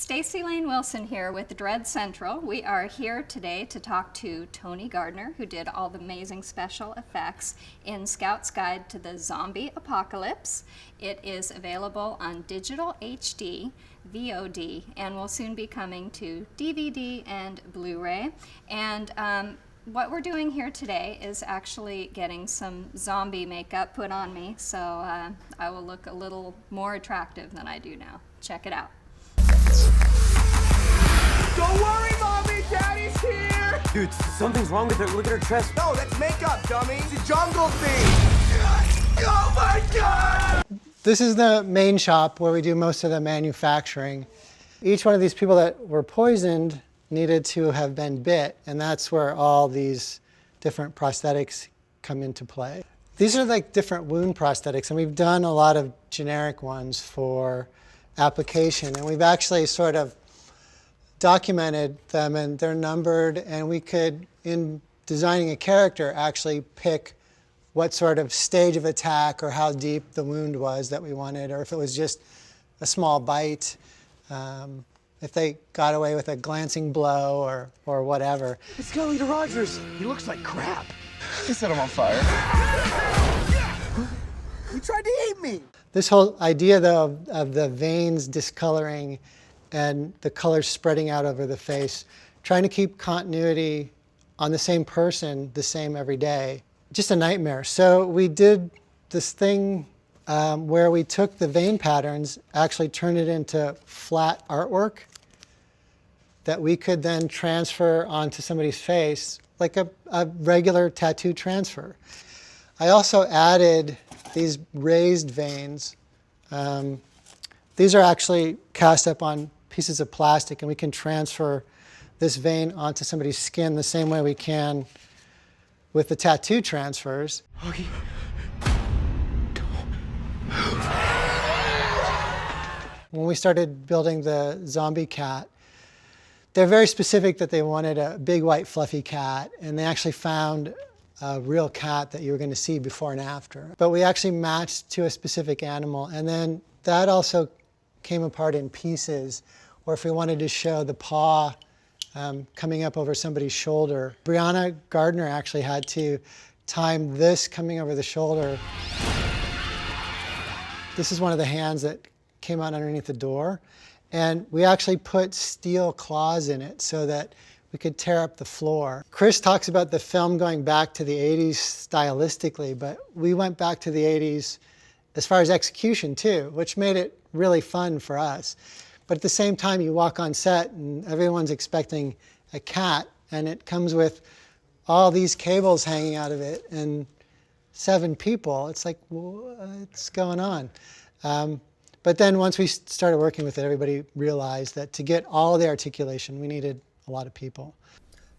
Staci Layne Wilson here with Dread Central. We are here today to talk to Tony Gardner, who did all the amazing special effects in Scout's Guide to the Zombie Apocalypse. It is available on digital HD, VOD, and will soon be coming to DVD and Blu-ray. And what we're doing here today is actually getting some zombie makeup put on me, so I will look a little more attractive than I do now. Check it out. Don't worry, Mommy! Daddy's here! Dude, something's wrong with her. Look at her chest. No, that's makeup, dummy! It's a jungle thing! Oh my God! This is the main shop where we do most of the manufacturing. Each one of these people that were poisoned needed to have been bit, and that's where all these different prosthetics come into play. These are like different wound prosthetics, and we've done a lot of generic ones for application, and we've actually sort of documented them, and they're numbered, and we could, in designing a character, actually pick what sort of stage of attack or how deep the wound was that we wanted, or if it was just a small bite, if they got away with a glancing blow or whatever. It's Kelly Rogers. He looks like crap. He set him on fire. He tried to eat me. This whole idea, though, of the veins discoloring and the colors spreading out over the face, trying to keep continuity on the same person the same every day, just a nightmare. So we did this thing where we took the vein patterns, actually turned it into flat artwork that we could then transfer onto somebody's face like a regular tattoo transfer. I also added these raised veins. These are actually cast up on pieces of plastic, and we can transfer this vein onto somebody's skin the same way we can with the tattoo transfers. Okay. When we started building the zombie cat, they're very specific that they wanted a big white fluffy cat, and they actually found a real cat that you were going to see before and after. But we actually matched to a specific animal, and then that also came apart in pieces, or if we wanted to show the paw coming up over somebody's shoulder. Brianna Gardner actually had to time this coming over the shoulder. This is one of the hands that came out underneath the door, and we actually put steel claws in it so that we could tear up the floor. Chris talks about the film going back to the 80s stylistically, but we went back to the 80s as far as execution too, which made it really fun for us. But at the same time, you walk on set and everyone's expecting a cat, and it comes with all these cables hanging out of it and 7 people. It's like, what's going on? But then once we started working with it, everybody realized that to get all the articulation, we needed a lot of people.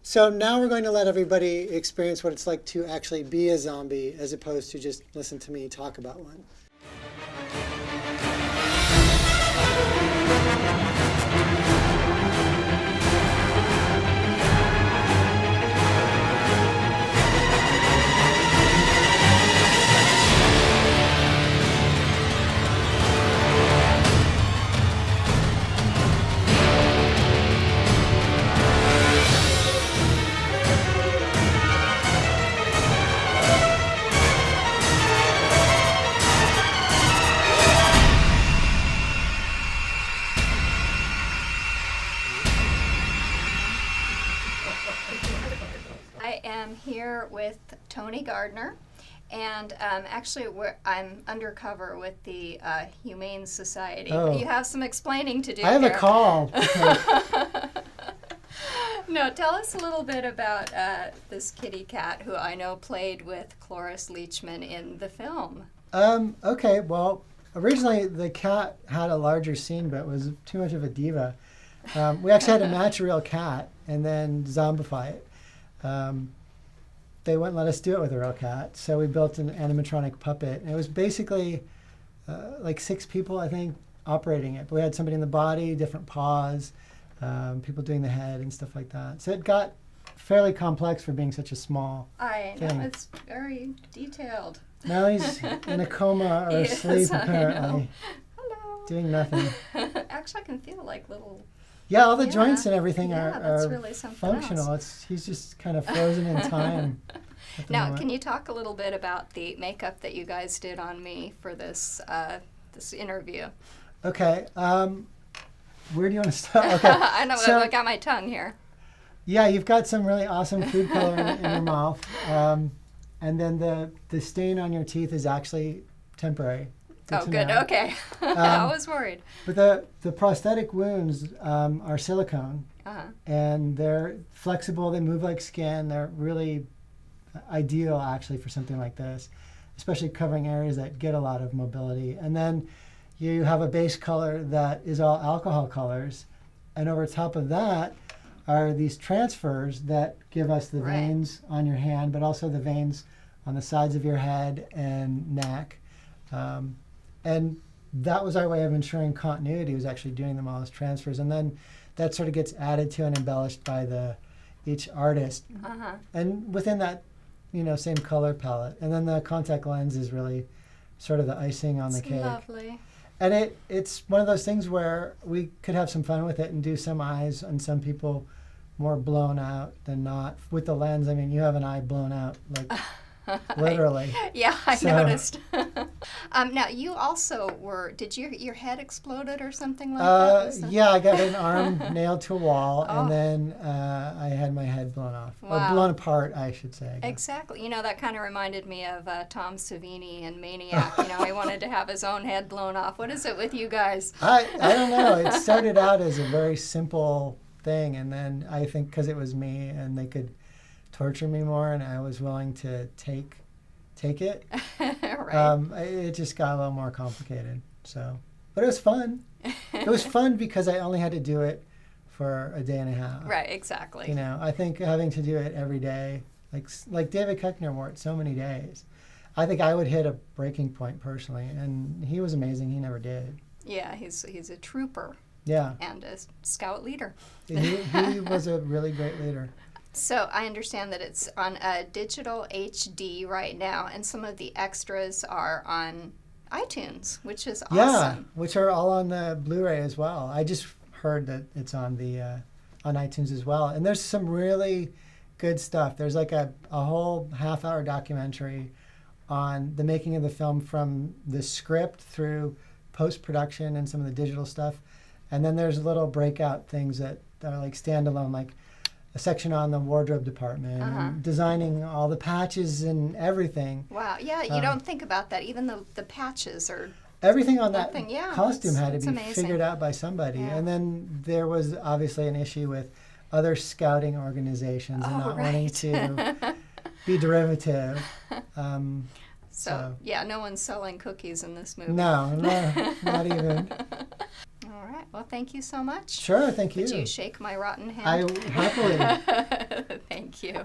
So now we're going to let everybody experience what it's like to actually be a zombie as opposed to just listen to me talk about one. I am here with Tony Gardner, and actually I'm undercover with the Humane Society. Oh. You have some explaining to do. I have here. a call. No, tell us a little bit about this kitty cat who I know played with Cloris Leachman in the film. Okay, well, originally the cat had a larger scene, but was too much of a diva. We actually had to match a real cat and then zombify it. They wouldn't let us do it with a real cat, so we built an animatronic puppet. And it was basically like 6 people, I think, operating it. But we had somebody in the body, different paws, people doing the head and stuff like that. So it got fairly complex for being such a small thing. It's very detailed. Now he's in a coma or Yes, asleep, I apparently. know. Hello. Doing nothing. Actually, I can feel like little Yeah, all the Yeah. joints and everything Yeah, that's are really something functional. else. He's just kind of frozen in time. at the Now, moment. can you talk a little bit about the makeup that you guys did on me for this this interview? Okay. Where do you want to start? Okay. I know, So, I got my tongue here. yeah, you've got some really awesome food color in your mouth. And then the stain on your teeth is actually temporary. Oh, to good. know. Okay. I was worried. But the prosthetic wounds are silicone, and they're flexible. They move like skin. They're really ideal, actually, for something like this, especially covering areas that get a lot of mobility. And then you have a base color that is all alcohol colors, and over top of that are these transfers that give us the Right. veins on your hand, but also the veins on the sides of your head and neck. And that was our way of ensuring continuity, was actually doing them all as transfers. And then that sort of gets added to and embellished by each artist. And within that, same color palette. And then the contact lens is really sort of the icing on the It's cake. lovely. And it's one of those things where we could have some fun with it and do some eyes on some people more blown out than not. With the lens, I mean, you have an eye blown out, like literally. Yeah, I So- noticed. Now, you also did your head exploded or something like that? Was that- Yeah, I got an arm nailed to a wall, Oh. and then I had my head blown off. Or Wow. blown apart, I should say. I guess. Exactly. That kind of reminded me of Tom Savini in Maniac. He wanted to have his own head blown off. What is it with you guys? I don't know. It started out as a very simple thing, and then I think because it was me and they could torture me more, and I was willing to take it. Right. It just got a little more complicated. So, but it was fun. It was fun because I only had to do it for a day and a half. Right, exactly. I think having to do it every day, like David Koechner wore it so many days, I think I would hit a breaking point personally, and he was amazing. He never did. Yeah, he's a trooper Yeah, and a scout leader. he was a really great leader. So I understand that it's on a digital HD right now, and some of the extras are on iTunes, which is awesome. Yeah, which are all on the Blu-ray as well. I just heard that it's on the on iTunes as well, and there's some really good stuff. There's like a whole half-hour documentary on the making of the film, from the script through post-production and some of the digital stuff, and then there's little breakout things that are like standalone, like a section on the wardrobe department, and designing all the patches and everything. Wow. Yeah, you don't think about that. Even the patches are. Everything on that Nothing, yeah, costume had to it's be amazing. figured out by somebody. Yeah. And then there was obviously an issue with other scouting organizations and not wanting right. to be derivative. So, yeah, no one's selling cookies in this movie. No, not even. All right. Well, thank you so much. Sure, thank you. Would you shake my rotten I hand? happily. Thank you.